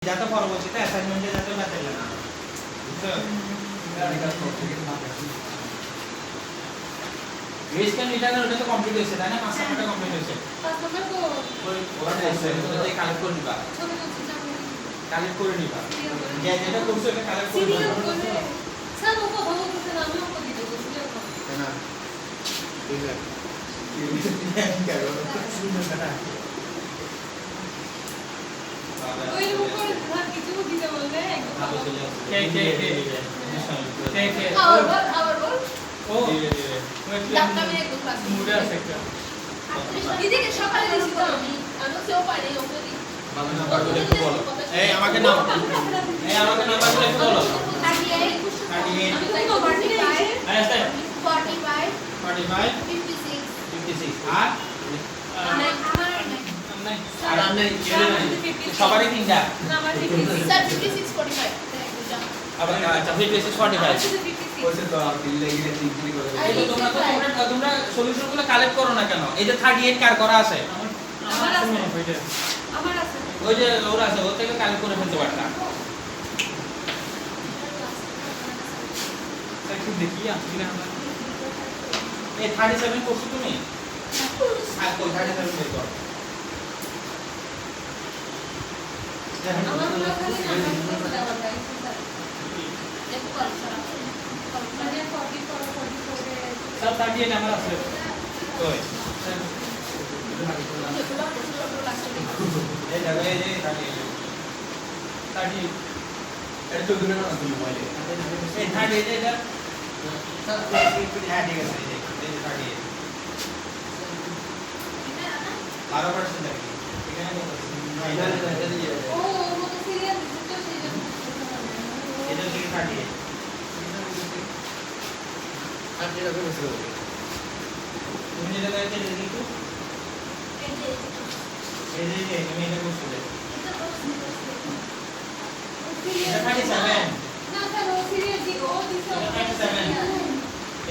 যাতে পরবর্তীতে অ্যাসাইনমেন্টে যাতে বাতিল না বেস ক্যান রিটার্ন ওটা তো কমপ্লিট হয়েছে তাই না 5 নাম্বারটা কমপ্লিট হয়েছে 5 নাম্বার তো ওটা আছে ওটাতে কালেক্ট করে নিবা ছবি তুলছি সামনে কালেক্ট করে নিবা যেটা করছো এটা কালেক্ট করে সিরিয়াল নিবা করে স্যার ও কথা বলতে না আমি ওকে দিতে বলছি না ঠিক আছে ওই উপরে ধর কিছু দিতে বললে একদম ভালো কে আবার বল ও ডাক্তার মেয়ে একদম ক্লাস মুডে আছে একটা দিদিকে সকালে দিছি তো আমি সেও পারে ওকে দিই এই আমাকে নাম নাম্বারগুলো একটু বলো 38 আমি 38 তো 45 হ্যাঁ স্যার 45 45 56 56 আর আমার নাই সবারই তিনটা না আমার 56 স্যার 56 45 আবার আচ্ছা 56 45 ওইসে তো বিল লাগিয়ে তিনটি করে এই তো তোমরা সলিউশনগুলো কালেক্ট করো না কেন এই যে 38 কার করা আছে আমার আছে আমার আছে ওই যে ওরা আছে ওর থেকে কালেক্ট করে ফেলতে পারতা একটু দেখি আসলে আমরা এই 37 করছো তুমি আর কই 37 বের করো আমার মনে হয় খালি নাম্বার করে দেওয়া যায় একটু কল ছাড়া মানে 40 44 সব 38 নাম্বার আছে কই এই দেখো এই যে 38 এটা তো দূরে না তুমি মোবাইলে এই 38 এটা হ্যাঁ ঠিক আছে এই যে 38 12% দেখি এখানে ও মতো সিরিয়াল দিতে সেই জন্য এটা থেকে 38 আর যেটা করে বসে হবে তুমি যেটা করতে দেখি তো এই যে তুমি এটা করছো এটা 37 না স্যার ও সিরিয়াল দি ও দিছে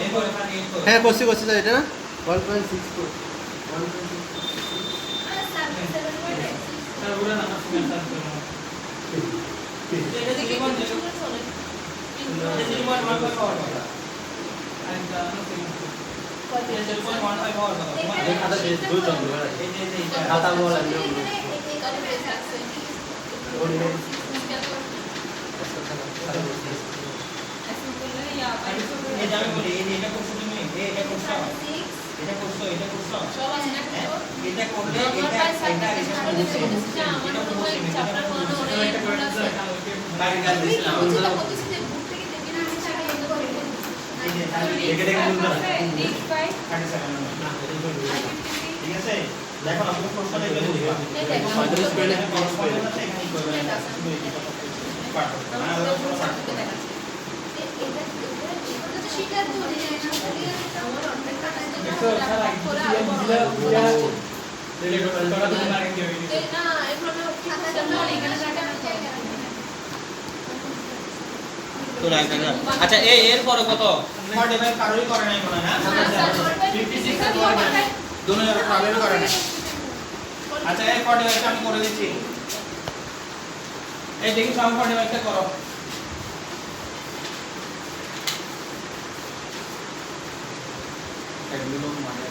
এরপরে 38 করো হ্যাঁ করছি স্যার এটা না 1.64 স্যার ওরা নাম্বার শুনে স্যার এটা দেখি কোন এটা দেখি 1.5 পাওয়ার কথা আর এটা 0.15 পাওয়ার কথা এই খাতা দিয়ে দুই চন্দ্র এই যে খাতা বলা নিয়ম এই যে আমি বলি এই এটা করছো তুমি এটা করছো এটা করছো এটা করছো এটা করলে বাইরে গাল দিছিলাম এটা দেখে বুঝতে পারছি 37 ঠিক আছে দেখো আপনি প্রশ্নটা করে দিবা 35 পেলে এখানেই করবেন পাঠ না ওরা পুরো পাঠ করবে আচ্ছা এর পরে কত 45 কারোরই করে নাই মনে হয় না 56 দুনোর কারোরই করে নাই আচ্ছা এই 45 আমি করে দিচ্ছি এই দেখি সব 45 টা করো এগুলো মানে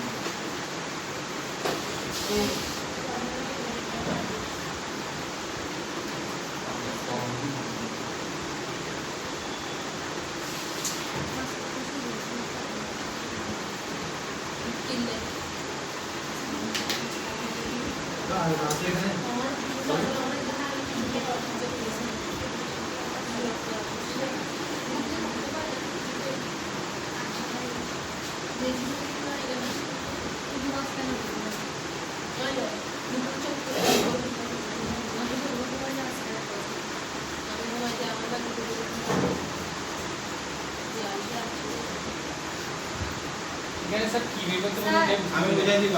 এখানে স্যার কি বের করতে বলতে আমি বুঝাই দিব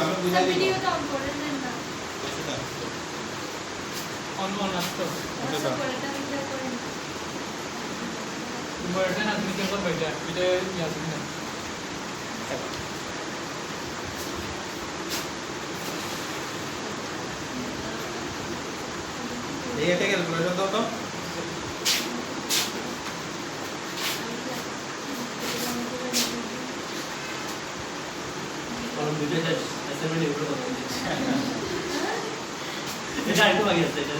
ভিডিওটা অন করে দেন না অন আসতো WhatsApp করে এটা ভিডিও করেন তোমার এটা না তুমি কি করবে এটা ইয়াসমিন না এই এটা গেল ক্যালকুলেটর দাও তো। কলম দুটো শেষ অ্যাসাইনমেন্ট এগুলো করতে দিচ্ছি এটা একটু বাকি আছে এটা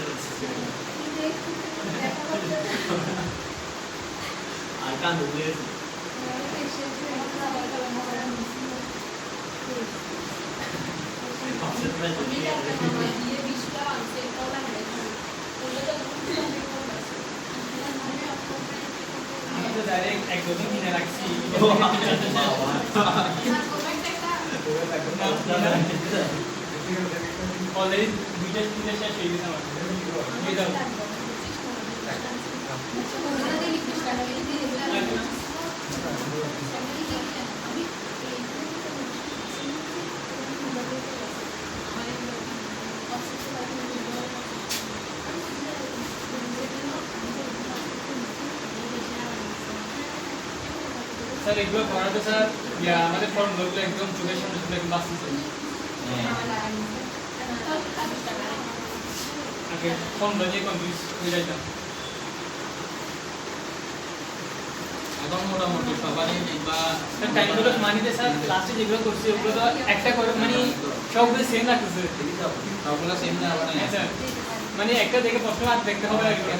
আর কান ধরে আমি তো ডাইরেক্ট একদমই কিনে রাখছি। অলরেডি দুইটা তিনটা শেষ হয়ে গেছে আমার। এই দাও। স্যার এগুলো করাতে স্যার আমাদের ফর্মগুলো একদম চোখের সামনে চলে একদম বাঁচতেছে। আগে ফর্মগুলো নিয়ে কনফিউজ হয়ে যাইতাম। এখন মোটামুটি সবারই দেখবা টাইমগুলো মানিতে স্যার লাস্টে যেগুলো করছি ওগুলো তো একটা করে মানে সবগুলো সেম লাগতেছে। সবগুলো সেম না আবার হ্যাঁ স্যার, মানে একটা দেখে প্রশ্ন আর দেখতে হবে আর কি।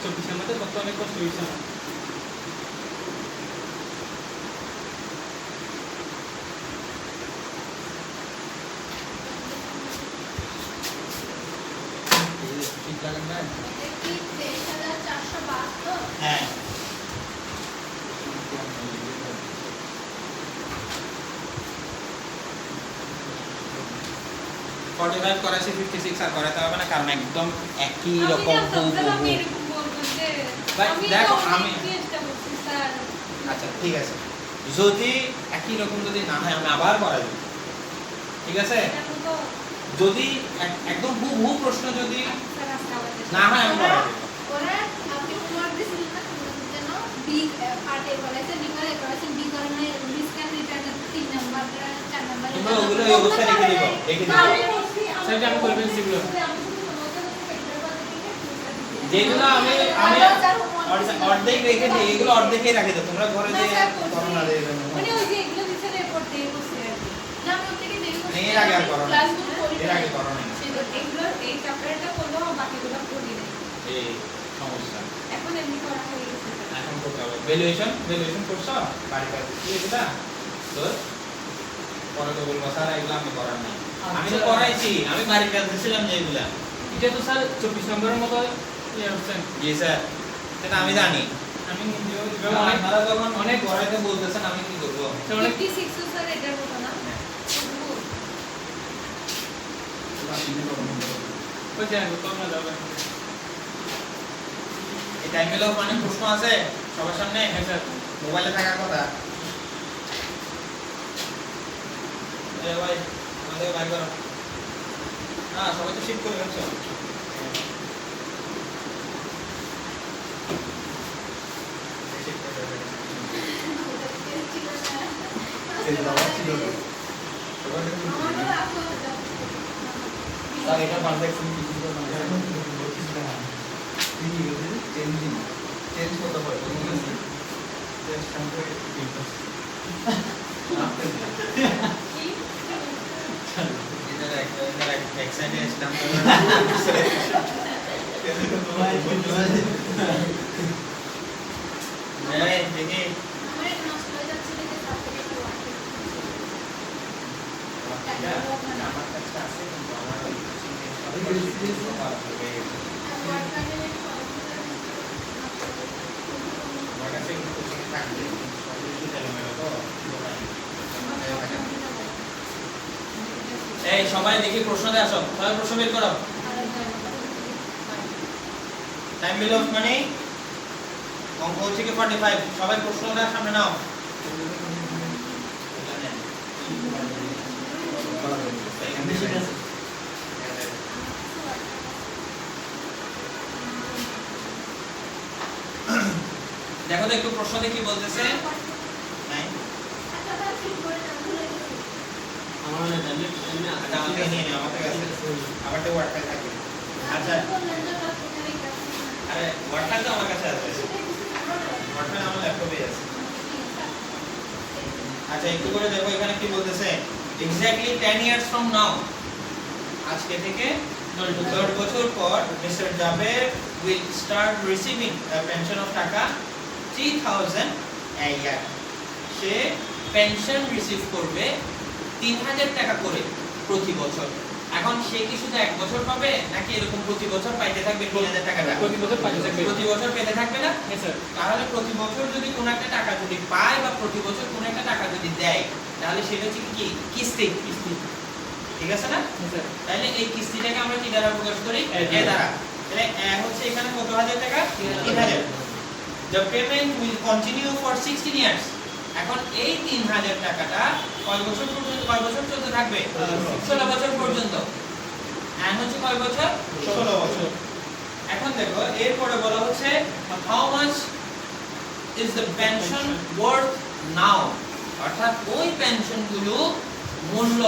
চব্বিশের মধ্যে কত অনেক কষ্ট হয়েছে আমার। ঠিক লাগেন না হ্যাঁ 45 করাইছি 56 আর করাতে হবে না, কারণ একদম একই রকম হুবহু। ভাই, দেখো, আমি- আচ্ছা ঠিক আছে, যদি একই রকম যদি না হয় আমি আবার করাই দেব, ঠিক আছে? যদি একদম হুবহু প্রশ্ন যদি না হয় আমি করাই দেব। তোমরা ওগুলো এই অবস্থায় রেখে দিবা, রেখে দিবা। স্যার আমি করবেন সেগুলো যেগুলো আমি অর্ধেক রেখে দিই, এগুলো অর্ধেকই রাখে দাও, তোমরা ঘরে যে করো না রে। মানে ওই যে এগুলো দিতে রিপোর্ট দিয়ে বসে আছে না আমি ওর থেকে দেরি করছি এর আগে আর করো না। ক্লাসগুলো করি এর আগে করো না। এগুলো এই চ্যাপ্টারটা করলো বাকিগুলো করি না এই সমস্যা এখন এমনি করা হয়ে গেছে এখন করতে হবে। ভ্যালুয়েশন করছো বাড়ি কাজ কি এটা তো পরে তো বলবো স্যার এগুলো আমি করার নাই। আমি তো করাইছি, আমি বাড়ি কাজ দিছিলাম যে এগুলা। এটা তো স্যার 24 নম্বরের মতো ইয়ে হচ্ছে জি স্যার, সেটা আমি জানি। আমি নিজেও আপনারা যখন অনেক করাইতে বলতেছেন আমি কি করবো? অনেক 56 স্যার এটার মতো না ওই যে তোমরা যাবে এই টাইমেও অনেক প্রশ্ন আছে সবার সামনে, হ্যাঁ স্যার মোবাইলে থাকার কথা। এই ভাই আমাদের বাইর করো না, সবাই তো শিফট করে ফেলছো। স্যার এটা পারফেক্ট কিছু তো না চেঞ্জ করতে হয় এক সাইডে স্ট্যাম্প দেখি আমার এটা নষ্ট হয়ে যাচ্ছে দেখে তার থেকে একটু আমার কাছে আছে কিন্তু আমার আমার কাছে কিন্তু থাকবে সবই একটু এলোমেলো তো। এই সবাই দেখি প্রশ্ন দিয়ে আসো, সবাই প্রশ্ন বের করো। টাইম বিল অফ মানি অঙ্ক হচ্ছে কি 45, সবাই প্রশ্নটা সামনে নাও। দেখো তো একটু প্রশ্ন দেখি বলতেছে। নাই আচ্ছা আমাকে নিয়ে নিও, আমাদের কাছে আমার তো ওয়ার্ডটা থাকে। আচ্ছা আরে ওয়ার্ডটা তো আমার কাছে আছে, ওয়ার্ডটা আমার ল্যাপটপে আছে। আচ্ছা একটু করে দেখো এখানে কি বলতেছে, এক্স্যাক্টলি 10 ইয়ার্স ফ্রম নাও, আজকে থেকে 10 বছর পর Mister Jaber will start receiving a pension of টাকা 3000 a year। Say pension receive করবে 3000 টাকা করে প্রতি বছর। এখন সে কি শুধু এক বছর পাবে নাকি এরকম প্রতি বছর পাইতে থাকবে 3000 টাকাটা? প্রতি বছর পাইতে থাকবে। প্রতি বছর পেতে থাকবে না? হ্যাঁ স্যার। তাহলে প্রতি বছর যদি কোনো একটা টাকা যদি পায় বা প্রতি বছর কোনো একটা টাকা যদি দেয়, তাহলে সেটা হচ্ছে কি কিস্তি। ঠিক আছে না? হ্যাঁ স্যার। তাহলে এই কিস্তিটাকে আমরা কি দ্বারা প্রকাশ করি? এ দ্বারা। তাহলে এ হচ্ছে এখানে কত হাজার টাকা? 3000। The payment will continue for 16 years। এখন এই 3000 টাকাটা কয় বছর পর্যন্ত চলতে থাকবে? 16 বছর পর্যন্ত। এন্ড হচ্ছে কয় বছর? 16 বছর। এখন দেখো এরপরে বলা হচ্ছে how much is the pension worth now, অর্থাৎ ওই পেনশনগুলো মূল্য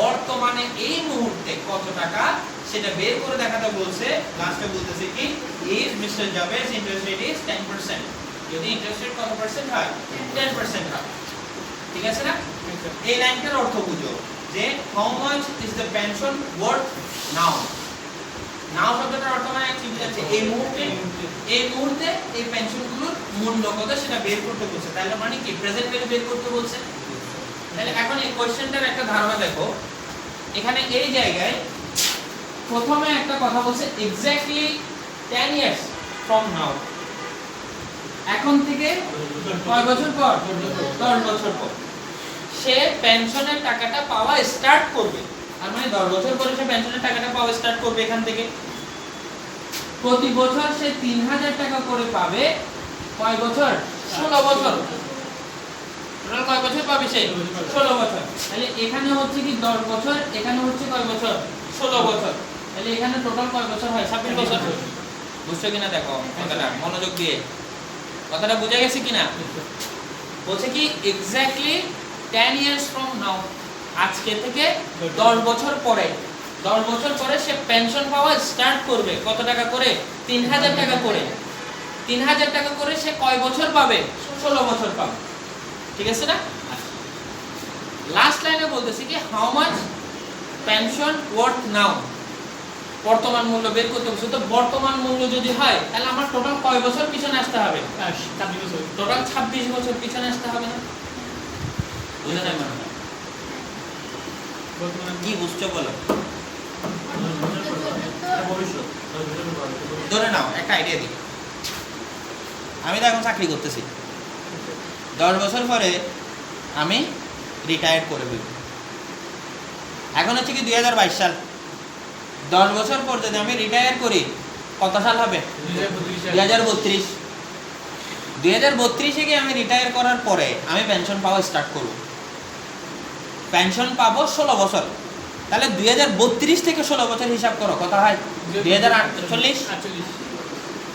বর্তমানে এই মুহূর্তে কত টাকা সেটা বের করে দেখাতে বলছে। লাস্টে বলতেছে কি if Mr. Jaber's interest rate is 10%, যদি ইন্টারেস্ট রেট কত পার্সেন্ট হয়? 10% হয়। ঠিক আছে না? এই লাইনটার অর্থ বুঝো যে how much is the pension worth now। নাও শব্দটার অর্থ মানে অ্যাকচুয়ালি আছে এই মুহূর্তে এই পেনশনগুলোর মূল্য কত সেটা বের করতে বলছে। তাহলে মানে কি প্রেজেন্ট ভ্যালু বের করতে বলছে। তাহলে এখন এই কোশ্চেনটার একটা ধারণা দেখো, এখানে এই জায়গায় প্রথমে একটা কথা বলছে এক্স্যাক্টলি 10 ইয়ার্স ফ্রম নাও, এখন থেকে কয় বছর পর? 10 বছর পর সে পেনশনের টাকাটা পাওয়া স্টার্ট করবে। আর মানে 10 বছর পরে সে পেনশনের টাকাটা পাওয়া স্টার্ট করবে। এখান থেকে প্রতি বছর সে 3000 টাকা করে পাবে। কয় বছর? 16 বছর। টোটাল কয় বছর পাবে সে? 16 বছর। তাহলে এখানে হচ্ছে কি 10 বছর, এখানে হচ্ছে কয় বছর? 16 বছর। তাহলে এখানে টোটাল কয় বছর হয়? 26 বছর। বুঝছো কিনা দেখো কথাটা মনোযোগ দিয়ে, কথাটা বুঝে গেছে কিনা? বলছে কি এক্স্যাক্টলি 10 ইয়ার্স ফ্রম নাও, আজকে থেকে 10 বছর পরে, 10 বছর পরে সে পেনশন পাওয়া স্টার্ট করবে। কত টাকা করে? 3000 টাকা করে। 3000 টাকা করে সে কয় বছর পাবে? 16 বছর পাবে। ঠিক আছে না? লাস্ট লাইনে বলতেছি কি হাউ মাচ পেনশন ওয়ার্থ নাও, বর্তমান মূল্য বের করতে বলছে। তো বর্তমান মূল্য যদি হয় তাহলে আমার টোটাল কয় বছর পিছনে আসতে হবে? 26 বছর। টোটাল 26 বছর পিছনে আসতে হবে না? বুঝে নাই মানে বর্তমানে কি বুঝছো বলো? ধরে নাও একটা আইডিয়া দিই, আমি তো এখন চাকরি করতেছি, 10 বছর পরে আমি রিটায়ার করে ফেলব। এখন হচ্ছে কি 2022 সাল, 10 বছর পর যদি আমি রিটায়ার করি কত সাল হবে? 2032। 2032-এ গিয়ে আমি রিটায়ার করার পরে আমি পেনশন পাওয়া স্টার্ট করব। পেনশন পাবো 16 বছর। তাহলে 2032 থেকে 16 বছর হিসাব করো কত হয়? 2048।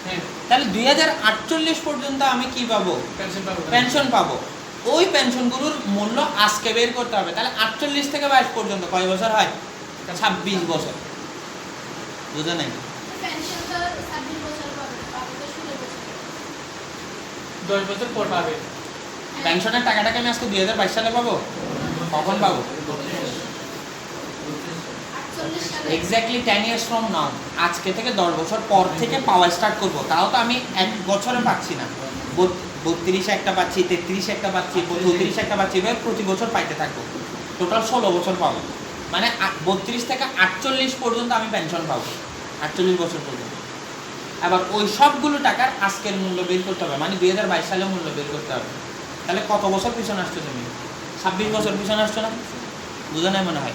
হ্যাঁ তাহলে 2048 পর্যন্ত আমি কি পাবো? পেনশন পাবো। পেনশন পাবো। ওই পেনশনগুলোর মূল্য আজকে বের করতে হবে। তাহলে 48 থেকে 22 পর্যন্ত কয় বছর হয়? 26 বছর। বুঝো নাই? পেনশনটা 26 বছর পাবে, পাবে তো 16 বছর। 10 বছর পর পাবে। পেনশনের টাকাটাকে আমি আজকে 2022 সালে পাবো? কখন পাবো? 48 সালে। এক্স্যাক্টলি 10 ইয়ার্স ফ্রম নাও, আজকে থেকে 10 বছর পর থেকে পাওয়া স্টার্ট করব। তাও তো আমি এক বছরে পাচ্ছি না, 32 একটা পাচ্ছি, 33 একটা পাচ্ছি, 34 একটা পাচ্ছি, এভাবে প্রতি বছর পাইতে থাকবো। টোটাল 16 বছর পাবো। মানে 32 থেকে 48 পর্যন্ত আমি পেনশন পাবো, 48 বছর পর্যন্ত। আবার ওই সবগুলো টাকার আজকের মূল্য বের করতে হবে, মানে 2022 সালে মূল্য বের করতে হবে। তাহলে কত বছর পিছনে আসছো তুমি? 26 বছর পিছনে আসছো না? বুঝো নাই মনে হয়?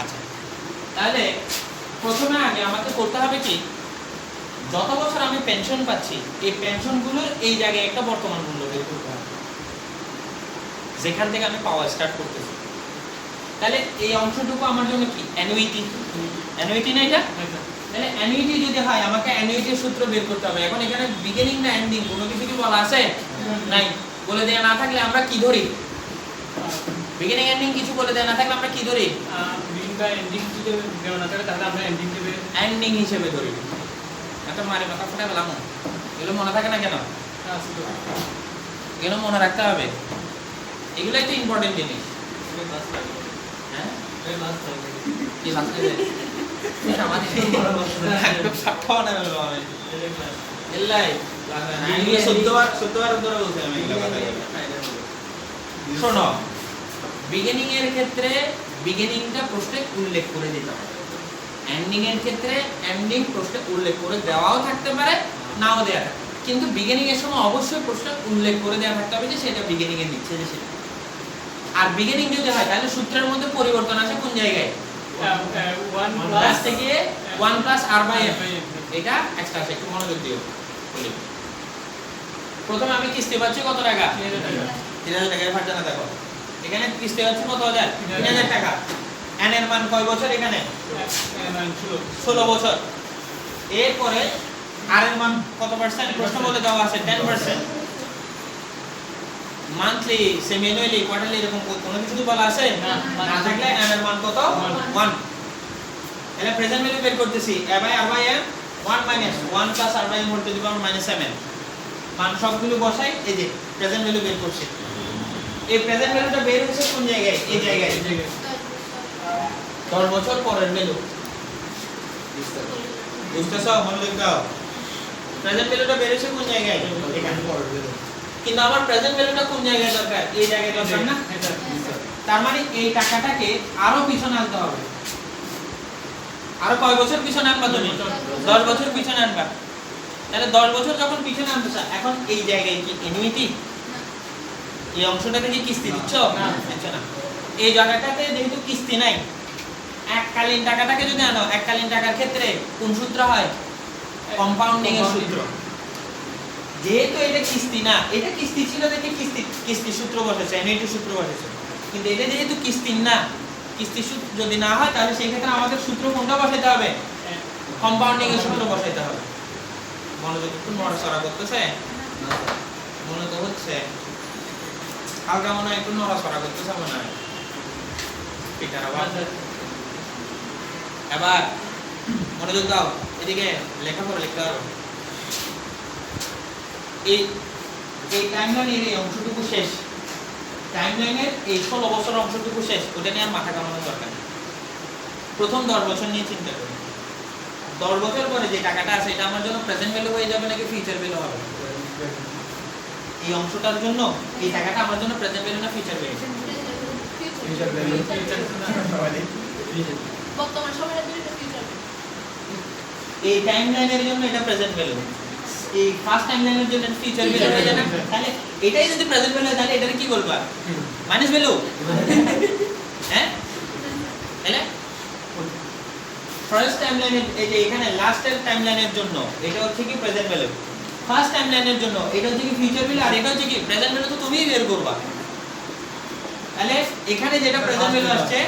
আচ্ছা, তাহলে প্রথমে আগে আমাকে করতে হবে কি, যত বছর আমি পেনশন পাচ্ছি এই পেনশনগুলোর এই জায়গায় একটা বর্তমান মূল্য বের করতে হবে, যেখান থেকে আমি পাওয়া স্টার্ট করতেছি। তাহলে এই অংশটুকু আমার জন্য কি? অ্যানুইটি। অ্যানুইটি না এটা? তাহলে অ্যানুইটি যদি হয় আমাকে অ্যানুইটির সূত্র বের করতে হবে। এখন এখানে বিগিনিং না এন্ডিং কোনো কিছু কি বলা আছে? নাই। বলে দেয়া না থাকলে আমরা কি ধরি? বিগিনিং এন্ডিং কিছু বলে দেয় না থাকলে আমরা কি ধরি? বিগিনিং বা এন্ডিং যদি দেওয়া না থাকে তাহলে আমরা এন্ডিং দেবে এন্ডিং হিসেবে ধরি। একটা মারে মাথা ফুটা পেলাম, এগুলো মনে থাকে না কেন? এগুলো মনে রাখতে হবে, এগুলোই তো ইম্পর্টেন্ট জিনিস। হ্যাঁ কি লাগছে রে? আমাদের একদম সাক্ষাৎ না হলো আমি এলাই এগুলো 17 বার ধরে বলছি আমি এগুলো কথা। শোনো, বিগিনিং এর ক্ষেত্রে বিগিনিংটা প্রশ্নে উল্লেখ করে দিতে হবে, এন্ডিং এর ক্ষেত্রে এন্ডিং প্রশ্নে উল্লেখ করে দেওয়াও থাকতে পারে, নাও দেওয়া থাকে, কিন্তু বিগিনিং এর সময় অবশ্যই প্রশ্নে উল্লেখ করে দেওয়া থাকতে হবে যে সেটা বিগিনিং এ দিচ্ছে যে সেটা। আর বিগিনিং যদি হয় তাহলে সূত্রের মধ্যে পরিবর্তন আসে কোন জায়গায়? 1 প্লাস থেকে 1 প্লাস r বাই f, এটা এক্সট্রা আছে, একটু মনোযোগ দিও। বলি প্রথমে আমি কিস্তি পাচ্ছি কত টাকা? 3000 টাকা। এবার জানা দেখো এখানে কিস্তি পাচ্ছি কত হাজার? 3000 টাকা। n এর মান কয় বছর? এখানে 16 বছর। এরপরে r এর মান কত পার্সেন্ট? প্রশ্ন বলে দেওয়া আছে 10%। মান্থলি, সেমি অ্যানুয়ালি, কোয়ার্টারলি এরকম কোনো কিছু বলা আছে না থাকলে n এর মান কত? 1। তাহলে প্রেজেন্ট ভ্যালু বের করতেছি a by r by m 1 minus 1 plus r by m whole to the power -7। মান সবগুলো বসাই, এই যে প্রেজেন্ট ভ্যালু বের করছি। এই প্রেজেন্ট ভ্যালুটা বের হচ্ছে কোন জায়গায়? এই জায়গায় 10 বছর পরের ভ্যালু। বুঝতেছো? মনোযোগ দাও। প্রেজেন্ট ভ্যালুটা বের হচ্ছে কোন জায়গায়? এখানে পরের ভ্যালু। কিন্তু আমার প্রেজেন্ট ভ্যালুটা কোন জায়গায় দরকার? এই জায়গায় দরকার না? তার মানে এই টাকাটাকে আরো পিছনে আনতে হবে। আরো কয় বছর পিছনে আনবা তুমি? 10 বছর পিছনে আনবা। তাহলে 10 বছর যখন পিছনে আনতে চাও, এখন এই জায়গায় কি অ্যানুইটি? এই অংশটাতে কি কিস্তি দিচ্ছ? না, আচ্ছা না। এই জায়গাটাতে যেহেতু কিস্তি নাই, এককালীন টাকাটাকে যদি আনো, এককালীন টাকার ক্ষেত্রে কোন সূত্র হয়? কম্পাউন্ডিং এর সূত্র। যেহেতু এটা কিস্তি না, এটা কিস্তি ছিল দেখে কিস্তি সূত্র বসেছে, অ্যানুইটি সূত্র বসেছে। কিন্তু এটা যেহেতু কিস্তি না, কিস্তি সূত্র যদি না হয় তাহলে সেই ক্ষেত্রে আমাদের সূত্র কোনটা বসাইতে হবে? কম্পাউন্ডিং এর সূত্র বসাইতে হবে। মনোযোগ একটু নড়াচড়া করতেছে? মনে তো হচ্ছে হালকা মনে হয় একটু নড়াচড়া করতেছে মনে হয়। পিটার আবার এবার মনোযোগ দাও, এদিকে লেখাপড়া লিখতে হবে। এই টাইমলাইনের এই অংশটুকু শেষ, টাইমলাইনের এই 16 বছর অংশটুকু শেষ, ওটা নিয়ে আর মাথা কামানোর দরকার নেই। প্রথম 10 বছর নিয়ে চিন্তা করি। 10 বছর পরে যে টাকাটা আছে এটা আমার জন্য প্রেজেন্ট ভ্যালু হয়ে যাবে নাকি ফিউচার ভ্যালু হবে? এই অংশটার জন্য এই টাকাটা আমার জন্য প্রেজেন্ট ভ্যালু না ফিউচার ভ্যালু? Future value. বর্তমান সময়ের দুইটা ফিউচার। এই টাইমলাইনের জন্য এটা প্রেজেন্ট ভ্যালু, এই ফার্স্ট টাইমলাইনের জন্য ফিউচার ভ্যালু হয়ে যায় না? তাহলে এটাই যদি প্রেজেন্ট ভ্যালু হয় তাহলে এটাকে কি বলবা? Minus value. হ্যাঁ, তাহলে ফার্স্ট টাইমলাইনের এই যে এখানে লাস্টের টাইমলাইনের জন্য এটা হচ্ছে কি প্রেজেন্ট ভ্যালু, ফার্স্ট টাইমলাইনের জন্য এটা হচ্ছে কি ফিউচার ভ্যালু, আর এটা হচ্ছে কি প্রেজেন্ট ভ্যালু। তো তুমিই বের করবা। তাহলে এখানে যেটা প্রেজেন্ট ভ্যালু আসছে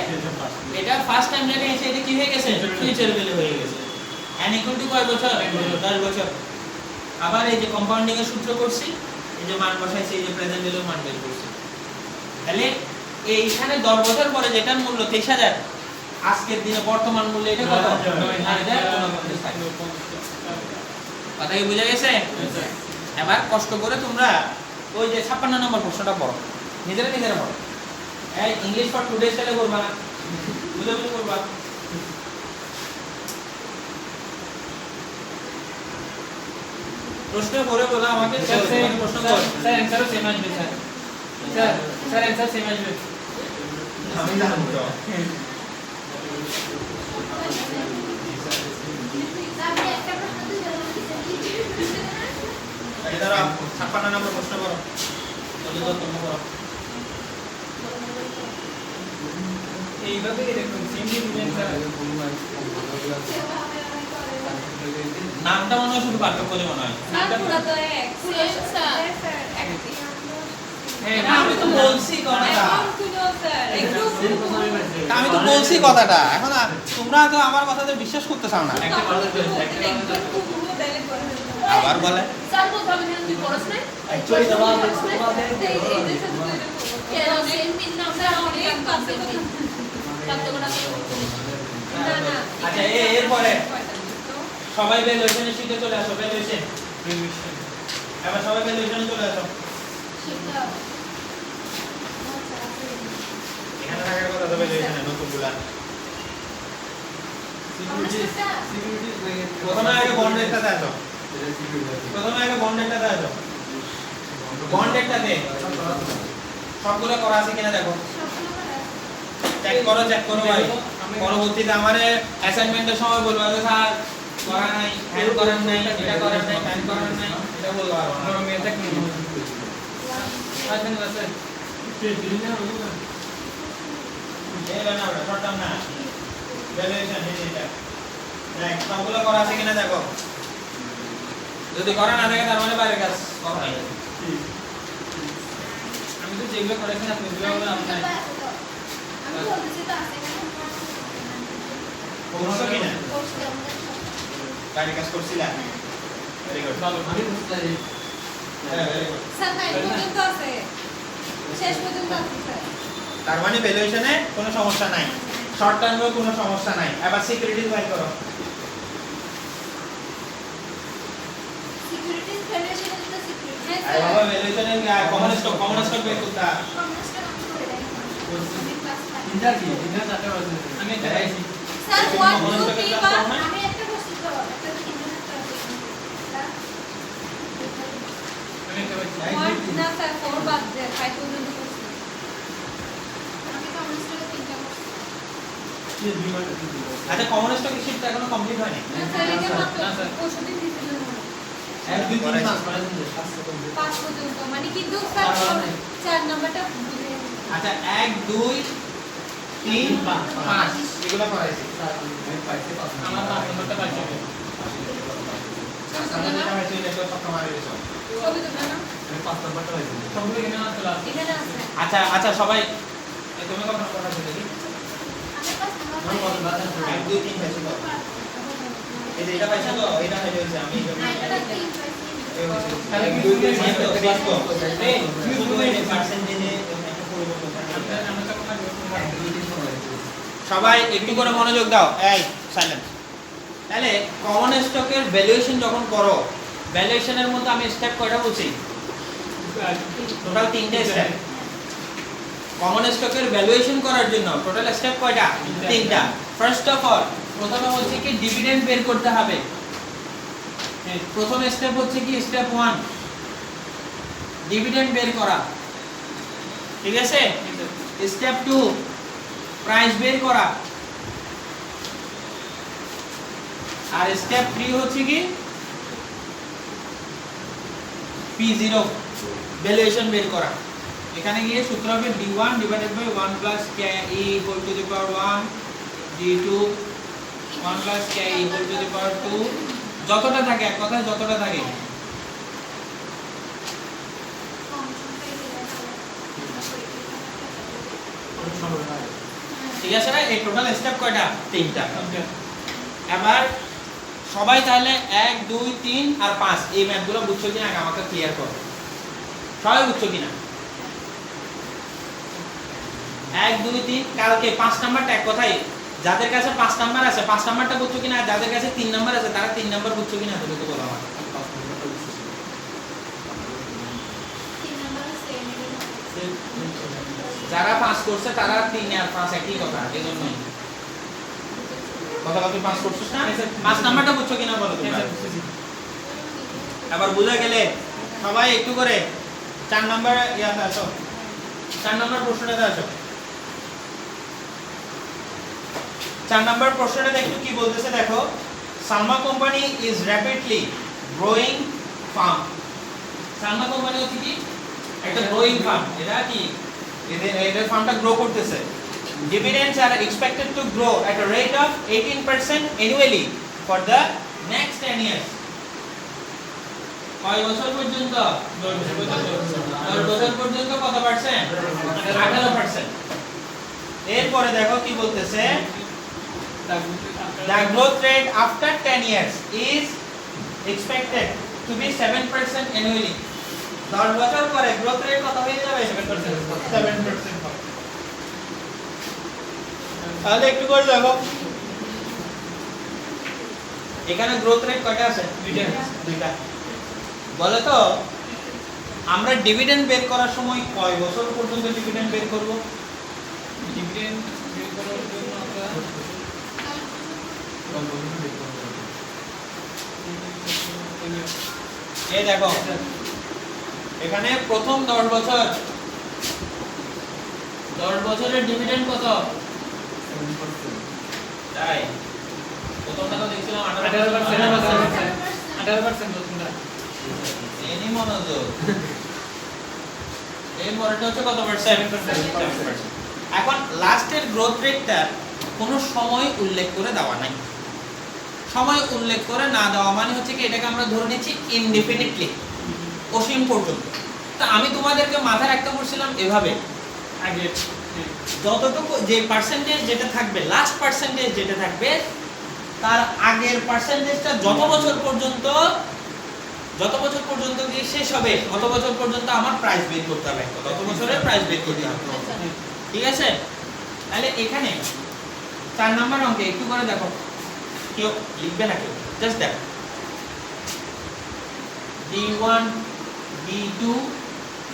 এটা ফার্স্ট টাইমলাইনে এসে এটা কি হয়ে গেছে? ফিউচার ভ্যালু হয়ে গেছে। n ইকুয়াল টু কয় বছর? 10 বছর। আবার এই যে কম্পাউন্ডিং এর সূত্র করছি, এই যে মান বসাইছি, এই যে প্রেজেন্ট ভ্যালু মান বের করছি। তাহলে এইখানে 10 বছর পরে যেটার মূল্য 23,000, আজকের দিনে বর্তমান মূল্য এটা কত? 9,049 টাকা। কথা কি বুঝা গেছে? এবার কষ্ট করে তোমরা ওই যে 56 নম্বর প্রশ্নটা পড়ো, নিজেরা পড়ো। এই ইংলিশ ফর টুডে স্টাইলে করবা না, বুঝে বুঝে করবা। প্রশ্ন করে বলা আমাকে প্রশ্ন কর। স্যার অ্যানসারও সেম আসবে স্যার। স্যার অ্যানসার সেম আসবে। আমি জানি তো। এদারা 56 নম্বর প্রশ্ন করো। চলো তো তোমরা করো। এইভাবে এরকম সিম্পলি দিবেন স্যার। নামটা মনে হয় শুধু পার্থক্য করে মনে হয়। নামটা পুরো তো এক। স্যার হ্যাঁ, আমি তো বলছি কথাটা। আমি তো বলছি কথাটা। এখন তোমরা তো আমার কথাতে বিশ্বাস করতে চাও না। একটা কথা বলছি, আবার বলে স্যার বলতে হবে না তুই পড়ছ না? অ্যাকচুয়ালি কেন সেম মিন নাম স্যার অনেক পারছে তো শব্দগুলো না না আচ্ছা এরপরে সবাই ভ্যালুয়েশনের শিটে চলে আসো ভ্যালুয়েশন এবার সবাই ভ্যালুয়েশনে চলে আসো সেটা এখানে থাকার কথা তো ভ্যালুয়েশনে নতুনগুলা প্রথমে আগে বন্ড রেটটাতে আসো প্রথমে আগে বন্ড রেটটাতে আসো বন্ড রেটটাতে সবগুলো করা আছে কিনা দেখো চেক করো ভাই পরবর্তীতে আমারে অ্যাসাইনমেন্টের সময় বলবো যে স্যার করা নাই হ্যান করার নাই এটা করার নাই প্যান করার নাই এটা বলবো আর আমরা মেয়েটা কি আছেন আছে এই না ওটা শর্ট টার্ম না ভ্যালুয়েশন এটা দেখ সবগুলো করা আছে কিনা দেখো যদি করা না থাকে তার মানে বাইরে কাজ করা নাই আমি তো যেগুলো করেছি আপনি যেগুলো আপনার আমি বলতেছি তো আছে কেন করছো কিনা করছি আমরা বাইরে কাজ করছিলা ভেরি গুড ভালো আমি বুঝতে পারি ভেরি গুড স্যার নাই পর্যন্ত আছে শেষ পর্যন্ত আছে স্যার তার মানে ভ্যালুয়েশনে কোনো সমস্যা নাই শর্ট টার্মেও কোনো সমস্যা নাই এবার সিকিউরিটিজ বাইর করো securities valuation is the security হ্যাঁ আরে বাবা ভ্যালুয়েশনে কমন স্টক বের করতে কমার্সটা আমি করে দেই আমি ক্লাস ইন্টার কি ইন্টার চারটা আছে আমি এটা আইছি স্যার 1 2 3 1 আমি একটা কোশ্চেন করব একটা ইন্টারনেট ক্লাস আমি এটা আইছি না স্যার 4 বাদ দে 5 পর্যন্ত করছি আমি কমার্সটা তিনটা করছি কি দুই মাস আচ্ছা কমন স্টক শিটটা এখনো কমপ্লিট হয়নি না স্যার এটা মাত্র না, স্যার। 65 দিছিল মনে এক দুই তিন মাস করেছেন যে 5 পর্যন্ত মানে কিন্তু স্যার 4 নাম্বারটা ভুলে আচ্ছা 1 2 3 5 এগুলো করাইছি আমি পাইছি পাস আমার পাস নম্বরটা পাইছি আমরা যেটা হয়েছে এটা সব তোমার রেসো ছবি তো না আমি পাস নম্বরটা পাইছি সবগুলো এখানে আছে লাস্ট এখানে আছে আচ্ছা আচ্ছা সবাই তুমি কখন পড়া শুরু দেখি আমি পাস আমার কত বাদ আছে 1 2 3 হয়েছে তো এই যে এটা পাইছো তো এটা হয়েছে আমি এই জন্য এই হয়েছে তাহলে কি দুই দুই দিন দিন তো পাস দেখো করতে এই শুধু এই পার্সেন্টেজে একটা পরিবর্তন থাকে আমরা তো কোনো দুই দিন সময় সবাই একটু করে মনোযোগ দাও এই সাইলেন্ট তাহলে কমন স্টকের ভ্যালুয়েশন যখন করো ভ্যালুয়েশনের মধ্যে আমি স্টেপ কয়টা বলছি টোটাল 3টে স্টেপ কমন স্টকের ভ্যালুয়েশন করার জন্য টোটাল স্টেপ কয়টা 3টা ফার্স্ট অফ অল প্রথমে হচ্ছে কি ডিভিডেন্ড বের করতে হবে প্রথম স্টেপ হচ্ছে কি স্টেপ 1 ডিভিডেন্ড বের করা ঠিক আছে স্টেপ 2 প্রাইস বের করা আর স্টেপ 3 হচ্ছে কি P0 ভ্যালুয়েশন বের করা এখানে গিয়ে সূত্র হবে D1 divided by 1 plus KE equal to the power 1 D2 1 plus KE equal to the power 2 যতটা থাকে এক কথায় যতটা থাকে ঠিক আছে না এই টোটাল স্টেপ কয়টা 3টা এবার সবাই তাহলে 1 2 3 আর 5 এই ম্যাথগুলো বুঝছো কিনা আগে আমাকে ক্লিয়ার করো সবাই বুঝছো কিনা 1 2 3 কালকে 5 নাম্বারটা এক কথাই যাদের কাছে 5 নাম্বার আছে 5 নাম্বারটা বুঝছো কিনা আর যাদের কাছে 3 নাম্বার আছে তারা 3 নাম্বার বুঝছো কিনা তুমি তো বলো আমার 3 নাম্বার সেম যারা 5 করছে তারা 3 আর 5 একই কথা এজন্যই কথা তুমি 5 করছিস না 5 নাম্বারটা বুঝছো কিনা বলো তুমি আবার বুঝা গেলে সবাই একটু করে 4 নাম্বার ইয়াতে আসো 4 নাম্বার প্রশ্নটাতে আসো 4 নাম্বার প্রশ্নটা দেখো কি বলতেছে দেখো Salma company is rapidly growing farm Salma company হচ্ছে কি একটা গ্রোইং ফার্ম এটা কি এদের ফার্মটা গ্রো করতেছে dividends are expected to grow at a rate of 18% annually for the next 10 years কয় বছর পর্যন্ত 10 বছর পর্যন্ত কত পার্সেন্ট 18% এরপরে দেখো কি বলতেছে the growth rate after 10 years is expected to be 7% annually 10 বছর পরে গ্রোথ রেট কত হয়ে যাবে 7% হবে তাহলে একটু করে দেখো এখানে গ্রোথ রেট কয়টা আছে দুইটা বলে তো আমরা ডিভিডেন্ড বের করার সময় কয় বছর পর্যন্ত ডিভিডেন্ড বের করব ডিভিডেন্ড বের করার জন্য আমরা এই দেখো এখানে প্রথম 10 বছর 10 বছরের ডিভিডেন্ড কত তাই প্রথমটা তো দেখছিলাম 18% প্রথমটা এনি মনোযোগ এই পরেরটা হচ্ছে কত পার্সেন্ট 7%। এখন লাস্টের গ্রোথ রেটটা কোনো সময় উল্লেখ করে দেওয়া নাই সময় উল্লেখ করে না দেওয়া মানে হচ্ছে কি এটাকে আমরা ধরে নিচ্ছি ইনডিফিনিটলি অসীম পর্যন্ত তো আমি তোমাদেরকে মাথায় রাখতে বলছিলাম এভাবে আগে যতটুকু যে পার্সেন্টেজ যেটা থাকবে লাস্ট পার্সেন্টেজ যেটা থাকবে তার আগের পার্সেন্টেজটা যত বছর পর্যন্ত গিয়ে শেষ হবে তত বছর পর্যন্ত আমার প্রাইস বের করতে হবে তত বছরের প্রাইস বের করতে হবে ঠিক আছে তাহলে এখানে 4 নাম্বার অঙ্কে একটু করে দেখো কেউ লিখবে না কেউ জাস্ট দেখো D1 D2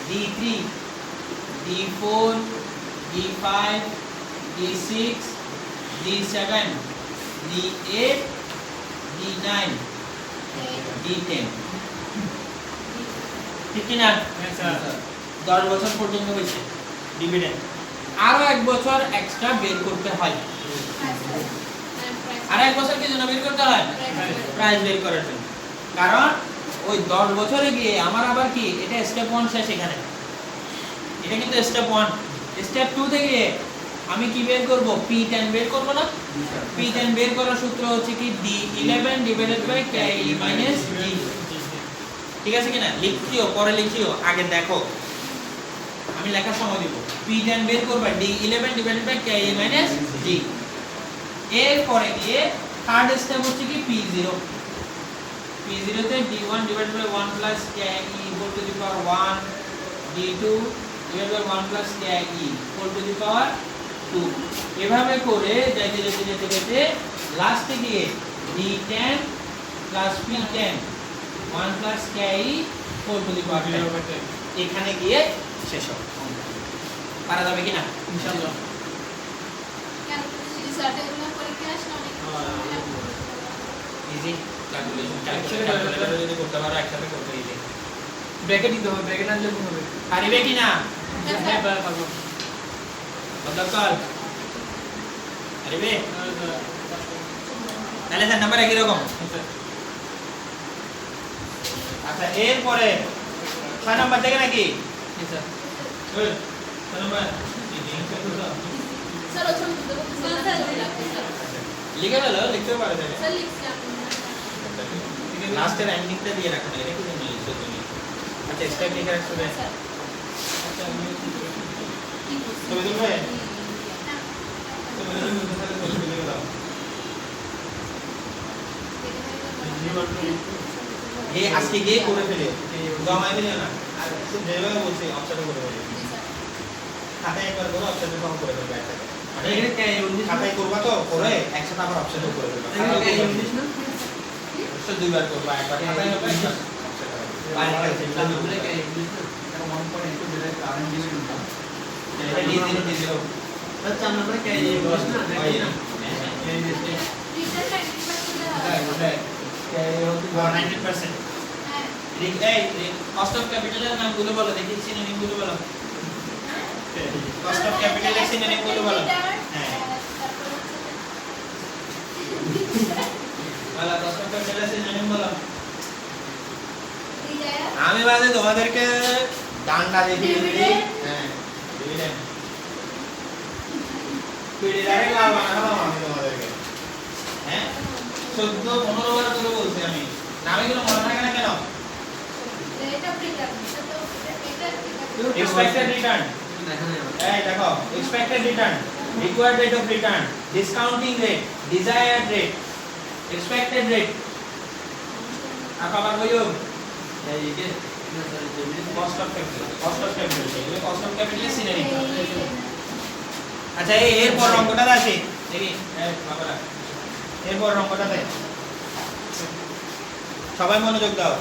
D3 D4 D5 D6 D7 D8 D9 D10 ঠিক কি না হ্যাঁ স্যার 10 বছর পর্যন্ত হয়েছে ডিভিডেন্ড আরো 1 বছর এক্সট্রা বের করতে হয় আর 1 বছর কি জন্য বের করতে হয় প্রাইস বের করার জন্য কারণ ওই 10 বছরে গিয়ে আমার আবার কি এটা স্টেপ 1 শেষ এখানে এটা কিন্তু স্টেপ 1 স্টেপ 2 থেকে আমি কি বের করব P10 বের করব না P10 বের করার সূত্র হচ্ছে কি D11 divided by KE minus D ঠিক আছে কিনা লিখিও পরে লিখিও আগে দেখো আমি লেখার সময় দিব P10 বের করবা D11 divided by KE minus D এর পরে গিয়ে থার্ড স্টেপ হচ্ছে কি P0 তে D1 divided by 1 plus KE whole to the power 1 D2 divided by 1 plus KE whole to the power 2 এভাবে করে যেতে লাস্টে গিয়ে D10 plus P10 1 plus KE whole to the power 10 এখানে গিয়ে শেষ হবে পারা যাবে কিনা ইনশাআল্লাহ ইজি ক্যালকুলেশন যদি করতে পারো একসাথে করতে ইজি ব্র্যাকেট দিতে হবে ব্র্যাকেট আনলে কোন হবে পারিবে কিনা হ্যাঁ পারবো মতলব কল পারিবে তাহলে স্যার নাম্বার একই রকম আচ্ছা এরপরে 6 নাম্বার দেখে নাকি স্যার ওই 6 নাম্বার লিখে ফেলো লিখতেও পারো লাস্টের এন্ডিংটা দিয়ে রাখো না এটা কি জন্য লিখছো তুমি আচ্ছা স্টেপ লিখে রাখছো না আচ্ছা আমি তুমি দিবে তুমি লিখে দাও এই আজকে গিয়ে করে ফেলে জমাই দিলে না আর যেভাবে বলছি অপশন করে ফেলে খাতায় একবার করে অপশনে সহ করে ফেলবে একটা মানে এখানে কে ইংলিশ খাতায় করবা তো করে একসাথে আবার অপশনে করে ফেলবা এখানে কে ইংলিশ না অবশ্যই দুইবার করবা একবার খাতায় হবে একবার বাইরে চিন্তা তাহলে কে ইংলিশ না এটা 1.2 দিলে কারেন্ট ডিভিডেন্ড এটা D0 D0 তার 4 নম্বরে কে ইংলিশ না দেখি না কে ইংলিশ কস্ট অফ ক্যাপিটালের নামগুলো বলো দেখি সিনোনিম গুলো বলো কস্ট অফ ক্যাপিটালের সিনোনিম গুলো বলো হ্যাঁ বলো কস্ট অফ ক্যাপিটালের সিনোনিম বলো আমি বাদে তোমাদেরকে ডান্ডা দেখিয়ে দিই হ্যাঁ ডিভিডেন্ড পিডিআর লাভ বানাবো আমি তোমাদেরকে হ্যাঁ 14-15 বার করে বলছি আমি নামগুলো মনে থাকে না কেন expected return এই দেখো expected return required rate of return discounting rate desired rate expected rate apa বলো এই যে cost of capital এগুলো cost of capital সিনারি আচ্ছা এর পর অঙ্কটা আছে দেখি বাবারা এরপর অঙ্কটা দেয় সবাই মনোযোগ দাও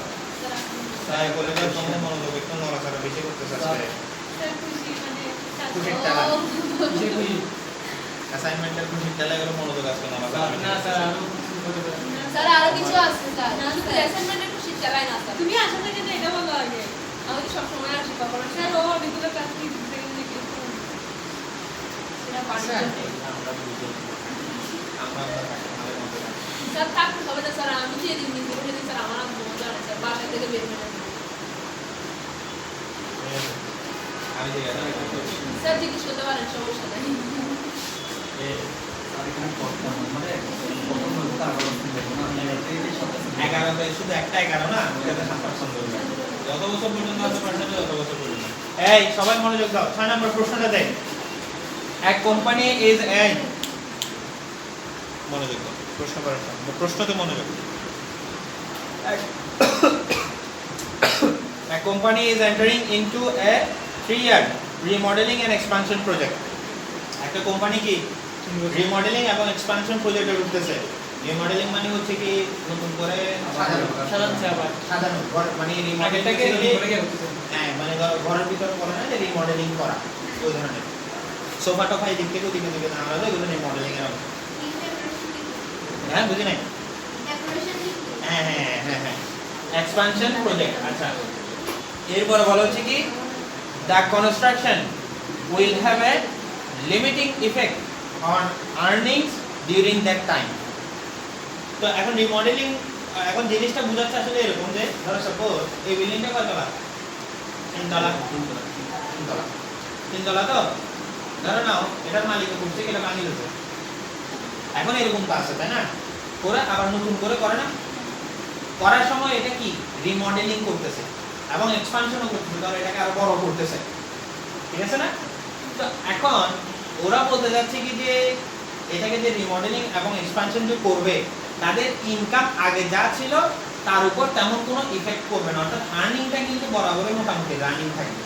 তাই বলে দাও তোমরা মনোযোগ একটু নড়াচড়া বেশি করতে চাচ্ছে খুশির টাকা অ্যাসাইনমেন্টের খুশির টাকা গেলে মনোযোগ আসবে না না স্যার স্যার আরো কিছু আছে স্যার শুধু অ্যাসাইনমেন্টের খুশি চালাই না স্যার তুমি আসো থেকে যে এটা বলো আগে আমি তো সব সময় আসি কখনো স্যার ও অনেকগুলো কাজ কি দিতে গেলে সেটা পারি না। আমরা বুঝি আমরা আমাদের মতো না। স্যার থাকতে হবে না স্যার আমি যেদিন দিন করে দিন স্যার আমার আর মজা নেই স্যার বাসা থেকে বের হয়ে যাবো। আমি যে স্যার জিজ্ঞেস করতে পারেন সমস্যা নেই এগারোতে শুধু একটা 11 না ওটাতে 7% ধরবে যত বছর পর্যন্ত আছে পার্সেন্ট তত বছর পর্যন্ত এই সবাই মনোযোগ দাও 6 নম্বর প্রশ্নটা দেখ এক কোম্পানি ইজ এই মনোযোগ দাও প্রশ্ন করার সময় প্রশ্নতে মনোযোগ A company is entering into a 3-year remodeling and expansion project. একটা কোম্পানি কি রিমডেলিং এবং এক্সপানশন প্রজেক্টে উঠতেছে রিমডেলিং মানে হচ্ছে কি নতুন করে সাজাচ্ছে আবার সাজানো ঘর মানে আগেরটাকে রিমডেলিং করে গেছে হ্যাঁ মানে ধরো ঘরের ভিতরে করে না যে রিমডেলিং করা ওই ধরনের সোফা টোফা এই দিক থেকে ওদিকে দিকে না আলাদা এগুলো রিমডেলিং এর অংশ। হ্যাঁ বুঝি নাই হ্যাঁ হ্যাঁ হ্যাঁ হ্যাঁ এক্সপানশন প্রজেক্ট আচ্ছা এরপর বলা হচ্ছে কি the construction will have a limiting effect on earnings during that time. তো এখন রিমডেলিং এখন জিনিসটা বোঝাচ্ছে আসলে এরকম যে ধরো সাপোজ এই বিল্ডিংটা কয়তলা 3 তলা 3 তলা তো ধরো নাও এটার মালিক করছে এটা ভাঙি দিচ্ছে এখন এরকম কাজ আছে তাই না করে আবার নতুন করে করে না করার সময় এটা কি রিমডেলিং করতেছে এবং এক্সপানশনও করতেছে ধরো এটাকে আরো বড় করতেছে ঠিক আছে না তো এখন ওরা বলতে যাচ্ছে কি যে এটাকে যে রিমডেলিং এবং এক্সপানশন যে করবে তাদের ইনকাম আগে যা ছিল তার উপর তেমন কোনো ইফেক্ট করবে না অর্থাৎ আর্নিংটা কিন্তু বরাবরই মোটামুটি রানিং থাকবে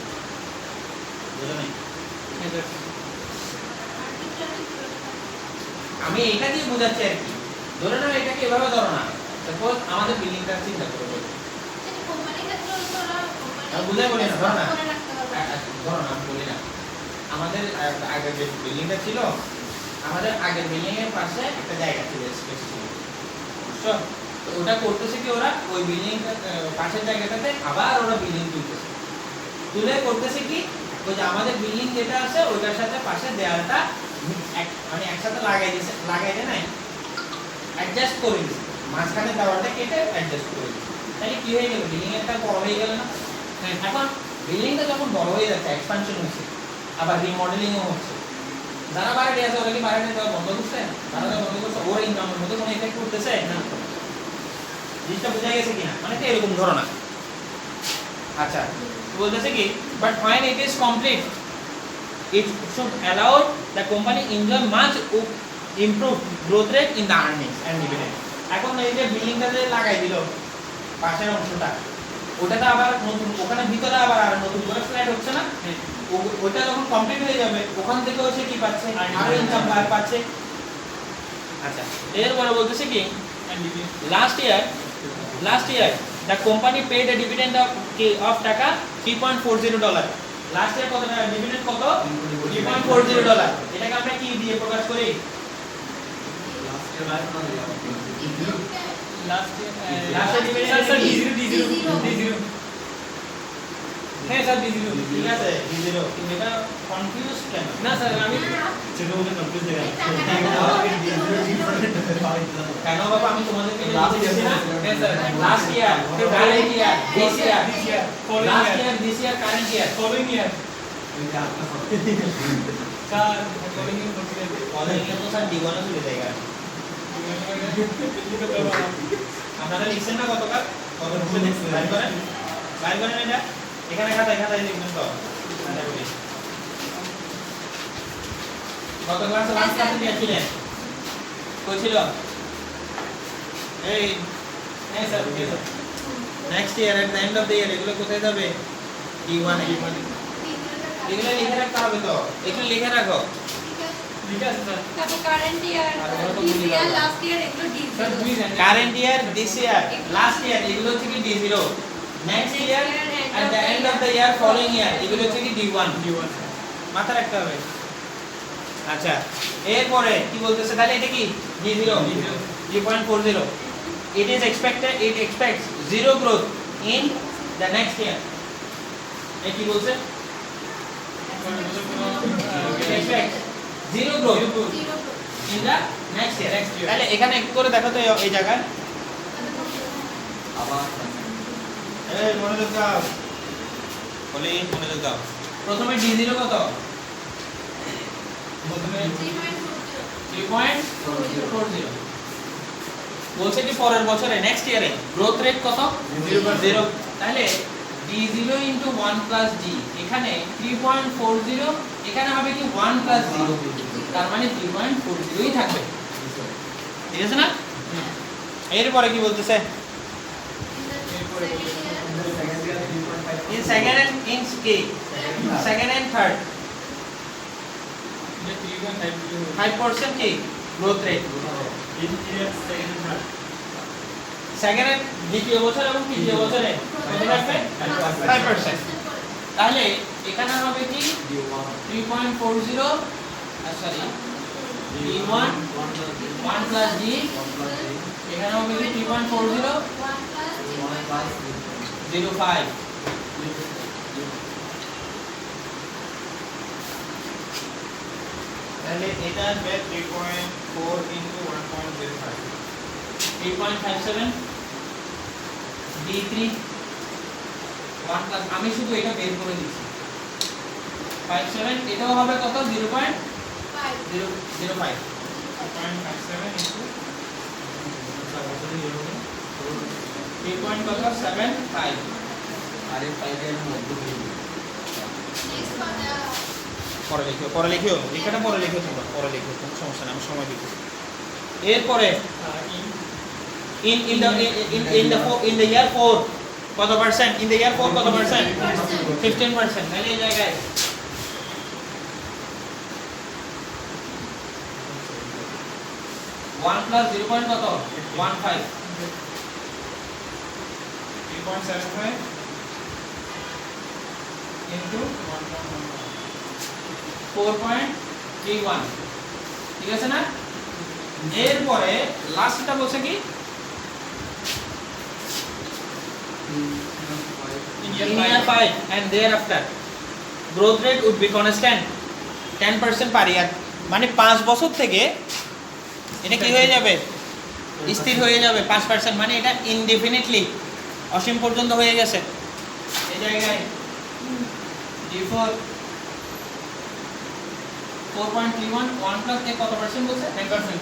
বুঝলে নাই আমি এটা দিয়ে বোঝাচ্ছি আর কি ধরে নাও এটাকে এভাবে ধরো না সাপোজ আমাদের বিল্ডিংটা চিন্তা করো বুঝাই বলি না ধরো না ধরো না আমি বলি না আমাদের আগের যে বিল্ডিংটা ছিল আমাদের আগের বিল্ডিং এর পাশে একটা জায়গা ছিল স্পেস ছিল বুঝছো তো ওটা করতেছে কি ওরা ওই বিল্ডিং পাশের জায়গাটাতে আবার ওরা বিল্ডিং তুলতেছে তুলে করতেছে কি ওই যে আমাদের বিল্ডিং যেটা আছে ওইটার সাথে পাশে দেয়ালটা মানে একসাথে লাগাই দেয় নাই অ্যাডজাস্ট করে দিছে মাঝখানে দেওয়ালটা কেটে অ্যাডজাস্ট করে দিছে তাহলে কি হয়ে গেল বিল্ডিং একটা বড় হয়ে গেল না এখন বিল্ডিংটা যখন বড় হয়ে যাচ্ছে এক্সপানশন হচ্ছে আবার রিমডেলিংও হচ্ছে যারা বাইরে আছে ওরা কি বাইরে যাওয়া বন্ধ করছে তারা তো বন্ধ করছে ওর ইনকামের মধ্যে কোনো এফেক্ট করতেছে না জিনিসটা বোঝা গেছে কিনা মানে তো এরকম ধারণা আচ্ছা বলতেছে কি but when it is complete it should allow the company enjoy much improved growth rate in the earnings and dividend এখন এই যে বিল্ডিংটা যে লাগাই দিল পাশের অংশটা ওটাতে আবার নতুন ওখানে ভিতরে আবার আর নতুন করে ফ্ল্যাট হচ্ছে না ওটা যখন কমপ্লিট হয়ে যাবে ওখান থেকে হচ্ছে কি পাচ্ছে আরো ইনকাম পাচ্ছে আচ্ছা এরপরে বলতেছে কি last year the company paid a dividend of টাকা $3.40 লাস্ট ইয়ার কত টাকা ডিভিডেন্ড কত $3.40 এটাকে আমরা কি দিয়ে প্রকাশ করি লাস্ট ডিভিডেন্ড স্যার D0 হ্যাঁ স্যার D0 ঠিক আছে D0 কিন্তু এটা কনফিউজ কেন না স্যার আমি ছোট মতো কনফিউজ হয়ে গেছে কেন বাবা আমি তোমাদেরকে বলছি না হ্যাঁ sir last year current year this year Following last year. Year this year current year following year sir following year following এর তো স্যার D1 চলে যায় আপনারা লিখছেন না গতকাল কত রুপে লিখছেন বাইর করেন এটা এখানে খাতায় লিখবেন তো গত ক্লাসে লাস্ট ক্লাসে দিয়েছিলেন কই ছিল এই হ্যাঁ sir next year at the end of the ইয়ার এগুলো কোথায় যাবে D1 এগুলো লিখে রাখতে হবে তো এগুলো লিখে রাখো ঠিক আছে স্যার তারপর কারেন্ট ইয়ার আর ওরা তো দিস ভুলে ইয়ার যাবে। লাস্ট ইয়ার এগুলো ডিস স্যার দুই জানেন current year, this year, last year এগুলো হচ্ছে কি D0, next year at the end of the year following year এগুলো হচ্ছে কি D1। D1 মাথা রাখতে হবে। আচ্ছা এরপরে কি বলতেছে তাহলে এটা কি D0 3.40 it is expected, it expects zero growth in the next year। এ কি বলছে? It expects zero growth in the next year। তাহলে এখানে একটু করে দেখো তো এই জায়গায় এই মনোযোগ দাও বলি মনোযোগ দাও। প্রথমে D0 কত? প্রথমে 3.40 বলছে কি পরের বছরে নেক্সট ইয়ারে গ্রোথ রেট কত? 0। তাহলে D0 into 1 plus D এখানে 3.40, এখানে হবে কি 1 plus 0, তার মানে 3.40ই থাকবে। ঠিক আছে না? এরপরে কি বলতেছে? In second and in second and third 5% কি গ্রোথ রেট। সেকেন্ড এন্ড দ্বিতীয় বছর এবং তৃতীয় বছরে কত থাকবে? 5%। তাহলে এখানে হবে কি 3.40 সরি D1 1 plus D এখানে হবে কি 3.40 05। তাহলে এটা আসবে 3.4 into 1.05 3.57 D3 1 plus আমি শুধু এটা বের করে দিচ্ছি 57 এটাও হবে কত 0.005 2.57 into 3.75 আরে 5 এর মধ্যে পরে লিখিও লেখাটা পরে লিখিও তোমরা পরে লিখিও কোনো সমস্যা নেই আমি সময় দিব। এরপরে in the year 4 কত পার্সেন্ট? in the year 4 কত পার্সেন্ট? 15%। তাহলে এই জায়গায় one plus 0 point কত? 15 3.75 into 4.31 ঠিক আছে না? এরপরে লাস্টটা বলছে কি in year 5 and thereafter growth rate would be constant 10% per year। মানে 5 বছর থেকে এটা কি হয়ে যাবে? স্থির হয়ে যাবে 5%। মানে এটা ইনডিফিনিটলি অসীম পর্যন্ত হয়ে গেছে। এই জায়গায় D4 4.31 1 plus এ কত পার্সেন্ট বলছে? 10%।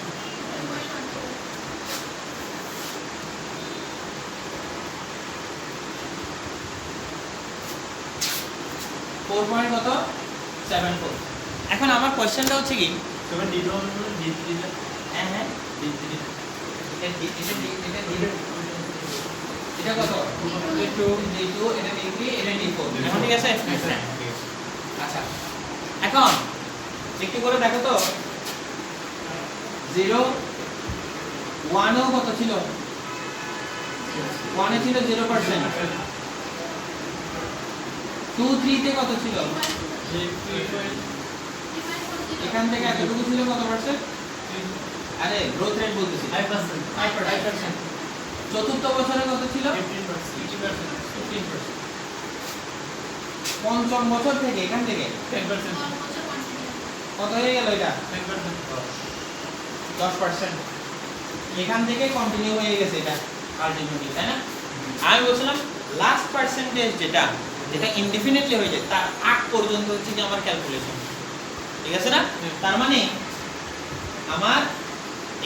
ফোর পয়েন্ট কত? 74। এখন আমার কোশ্চেনটা হচ্ছে কি হ্যাঁ হ্যাঁ এটা কত? D2 এটা D3 এটা D4 এখন ঠিক আছে? আচ্ছা এখন একটু করে দেখো তো 0 1 ও কত ছিল? 1 এ ছিল 0%। 2 3 তে কত ছিল? এখান থেকে এতটুকু ছিল কত পার্সেন্ট? আরে গ্রোথ রেট বলতেছি 5%। চতুর্থ বছরে কত ছিল? 15%। পঞ্চম বছর থেকে এখান থেকে 10% কত হয়ে গেল? এটা 10%। এখান থেকে কন্টিনিউ হয়ে গেছে এটা আলটিমেটলি, তাই না? আমি বলছিলাম লাস্ট পার্সেন্টেজ যেটা ইনডিফিনিটলি হয়ে যায় তার আগ পর্যন্ত হচ্ছে কি আমার ক্যালকুলেশন। ঠিক আছে না? তার মানে আমার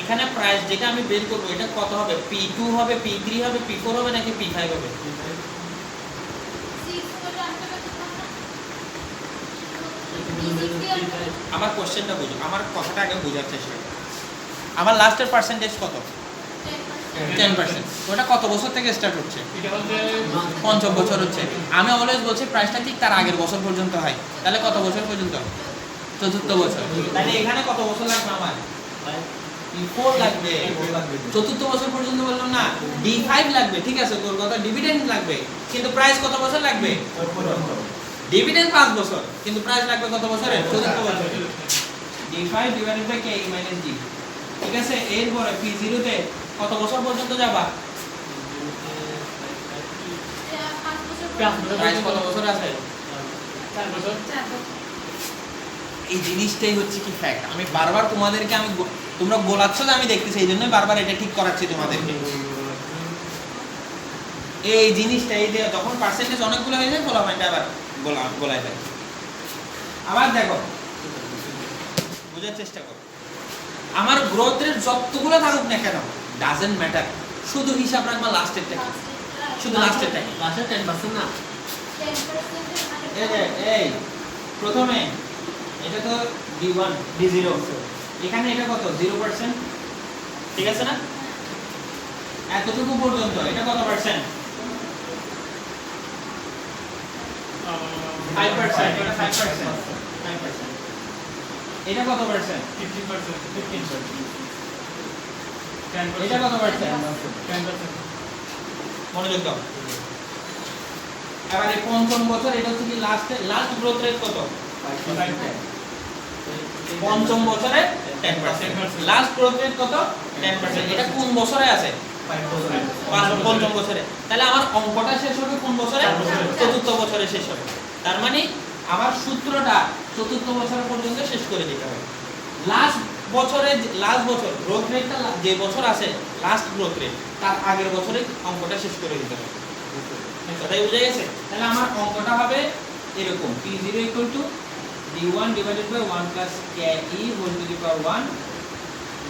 এখানে প্রাইস যেটা আমি বের করব এটা কত হবে? P2 হবে, P3 হবে, P4 হবে নাকি P5 হবে? আমার কোশ্চেনটা বুঝো, আমার কথাটা আগে বোঝার চেষ্টা করো। আমার লাস্টের পার্সেন্টেজ কত? 10%। ওটা কত বছর থেকে স্টার্ট হচ্ছে? এটা হচ্ছে পঞ্চম বছর হচ্ছে। আমি অলওয়েজ বলছি প্রাইসটা ঠিক তার আগের বছর পর্যন্ত হয়। তাহলে কত বছর পর্যন্ত? চতুর্থ বছর। তাহলে এখানে কত বছর লাগবে আমার? D4 লাগবে। চতুর্থ বছর পর্যন্ত বললাম না, D5 লাগবে, ঠিক আছে, তোর কথা ডিভিডেন্ড লাগবে, কিন্তু প্রাইস কত বছর লাগবে? ডিভিডেন্ড 5 বছর, কিন্তু প্রাইস লাগবে কত বছরে? চতুর্থ বছরে। D5 divided by KE minus D, ঠিক আছে। এরপরে P0 তে কত বছর পর্যন্ত যাবা? প্রাইস কত বছর আছে? 4 বছর। এই জিনিসটাই হচ্ছে কি ফ্যাক্ট। আমি বারবার তোমাদেরকে তোমরা গোলাচ্ছ যে আমি দেখতেছি, এই জন্যই বারবার এটা ঠিক করাচ্ছি তোমাদেরকে। এই জিনিসটা এই যে যখন পার্সেন্টেজ অনেকগুলো হয়ে যায় ফলাফলটা আবার গোলায় যায়। আবার দেখো, বোঝার চেষ্টা করো, আমার গ্রোথ রেট যতগুলো থাকুক না কেন ডাজন্ট ম্যাটার, শুধু হিসাব রাখবা লাস্টেরটা, শুধু লাস্টেরটা। লাস্টের 10% না। এই যে এই প্রথমে এটা তো D1 D0, এখানে এটা কত? 0%, ঠিক আছে না? এতটুকু পর্যন্ত এটা কত পার্সেন্ট? 5%, এটা 5%, 5%। এটা কত পার্সেন্ট? 50%, 15%, 10%। এটা কত পার্সেন্ট? 10%। মনোযোগ দাও। এবারে পঞ্চম বছর, এটা হচ্ছে কি লাস্ট গ্রোথ রেট কত? 5%। পঞ্চম বছরে 10%, লাস্ট গ্রোথ রেট কত? 10%। এটা কোন বছরে আছে? 5%। পঞ্চম বছরে। তাহলে আমার অঙ্কটা শেষ হবে কোন বছরে? চতুর্থ বছরে শেষ হবে। তার মানে আমার সূত্রটা চতুর্থ বছর পর্যন্ত শেষ করে দিতে হবে। লাস্ট বছর গ্রোথ রেটটা যে বছর আছে, লাস্ট গ্রোথ রেট তার আগের বছরে অঙ্কটা শেষ করে দিতে হবে। কথাই বুঝে গেছে? তাহলে আমার অঙ্কটা হবে এরকম, P0 D1 divided by 1 plus KE whole to the power 1,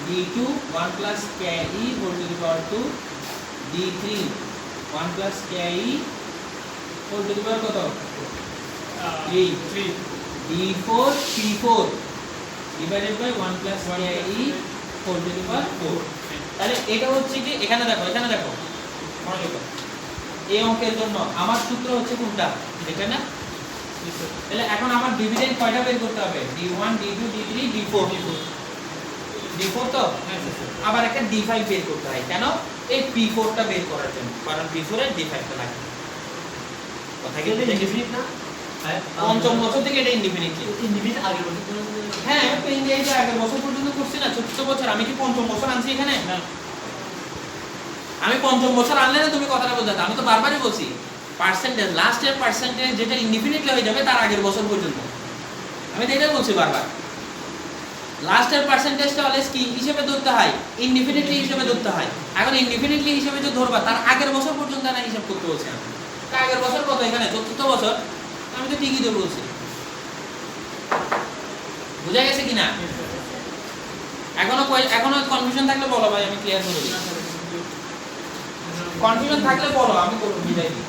D2 1 plus KE whole to the power 2, D3 1 plus KE whole to the power কত? 3, D4 P4 divided by 1 plus KE whole to the power 4। তাহলে এটা হচ্ছে কি, এখানে দেখো মনোযোগ দাও, এই অঙ্কের জন্য আমার সূত্র হচ্ছে কোনটা? এটা না? তাহলে এখন আমার ডিভিডেন্ড কয়টা বের করতে হবে? D1 D2 D3 D4, D4 তো আবার একটা D5 বের করতে হয়। কেন? এই P4 টা বের করার জন্য, কারণ P4 এর D5 টা লাগে। কথা কি বুঝে না? পঞ্চম বছর থেকে এটা ইনডিফিনিটলি আগের বছর পর্যন্ত। হ্যাঁ, আমি পেন দিয়ে যে আগের বছর পর্যন্ত করছি না, চতুর্থ বছর। আমি কি পঞ্চম বছর আনছি এখানে? না, আমি পঞ্চম বছর আনলে না তুমি কথাটা বোঝাতে। আমি তো বারবারই বলছি পার্সেন্টেজ, লাস্টের পার্সেন্টেজ যেটা ইনডিফিনিটলি হয়ে যাবে তার আগের বছর পর্যন্ত। আমি তো এটাই বলছি বারবার, লাস্টের পার্সেন্টেজটা অলওয়েজ কি হিসেবে ধরতে হয়? ইনডিফিনিটলি হিসেবে ধরতে হয়। এখন ইনডিফিনিটলি হিসেবে যে ধরবা তার আগের বছর পর্যন্ত না হিসাব করতে বলছি আমি। তার আগের বছর কত? এখানে চতুর্থ বছর। আমি তো ঠিকই তো বলছি। বুঝা গেছে কিনা? এখনো কনফিউশন থাকলে বলো ভাই, আমি ক্লিয়ার করে দিই। কনফিউশন থাকলে বলো, আমি করব বুঝাই দিই।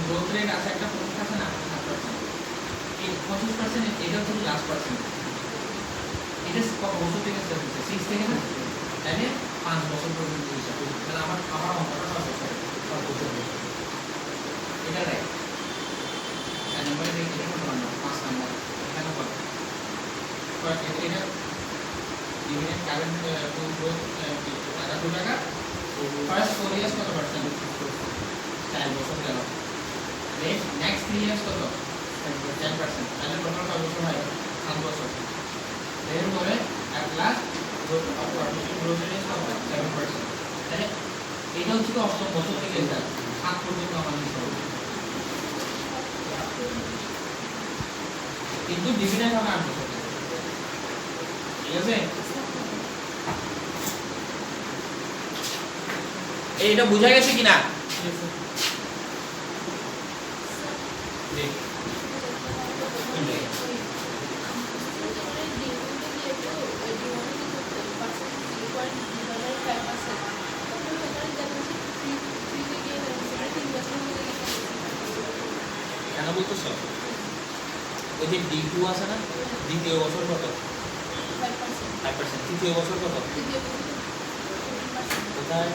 গ্রোথ রেট আছে একটা, প্রফিট আছে না 25%, এটা হচ্ছে লাস্ট পার্সেন্ট। এটা কত বছর থেকে স্টার্ট হচ্ছে? 6 থেকে না? তাহলে 5 বছর পর্যন্ত হিসাব। তাহলে আমার অঙ্কটা 5 বছর, 5 বছর। এটা রাইট। 4 নম্বরে দেখি এটা কত নাম্বার? 5 নাম্বার। এখানে কত? এটা ডিভিডেন্ড কারেন্ট টু গ্রোথ টাকা 2 টাকা। ফার্স্ট 4 ইয়ার্স কত পার্সেন্ট? 4 বছর গেল। নেক্সট 3 ইয়ার্স কত? 10%। তাহলে টোটাল কত বছর হয়? 7 বছর। এরপরে at last growth of artificial growth rate is 7%। তাহলে এটা হচ্ছে কি অষ্টম বছর থেকে এটা 7 পর্যন্ত আমাদের হিসাব হবে। কিন্তু ডিভিডেন্ড হবে 8 বছর। ঠিক আছে? এইটা বোঝা গেছে কিনা? কেন ওই যে D2 আছে না, দ্বিতীয় বছর কত? 5%। তৃতীয় বছর কত? কোথায়?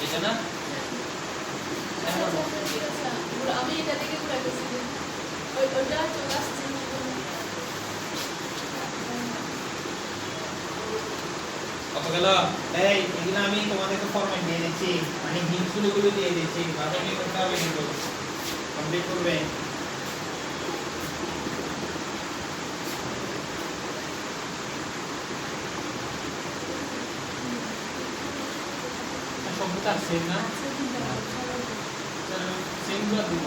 এটা না? আমি এটা থেকে ঘুরে গেছি ওইটা চলে আসছে কত গেল? এই এগুলো আমি তোমাদেরকে ফরম্যাট দিয়ে দিচ্ছি, মানে হিন্টগুলো দিয়ে দিচ্ছি, ভালো কি করতে হবে কিন্তু কমপ্লিট করবে। সবটা সেম না সেম গুলো দিব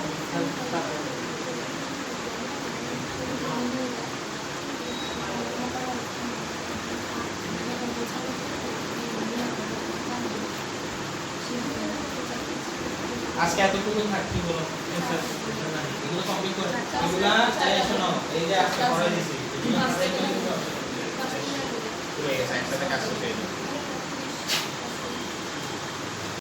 আজকে এতটুকু থাকছি বলো, এগুলো কমপ্লিট করে এগুলা এই শোনো, এই যে আজকে পড়াই দিছি এগুলো পড়াই করে পুরো একসাথে কাজ করতে হবে।